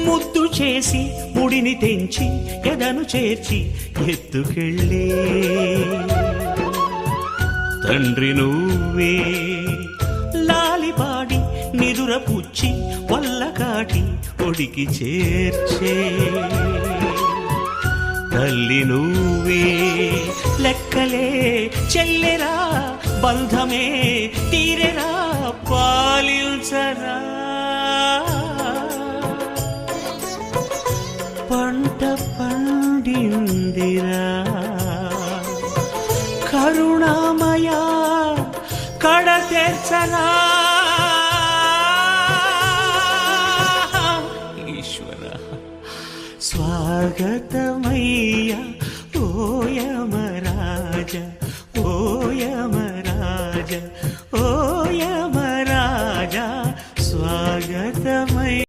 ముద్దు చేసి ముడిని తెంచి ఎదను చేర్చి ఎత్తుకెళ్ళే తండ్రి నువ్వే. లాలిపాడి నిదుర పుచ్చి వల్ల కాటి ఒడికి చేర్చే తల్లి నువ్వే. లెక్కలే చెల్లెరా బంధమే తీరెరా పాలించరా. పంట పండిందిరా కరుణామయ కడ తెర్చరా. ఈశ్వర స్వాగతమయ్యా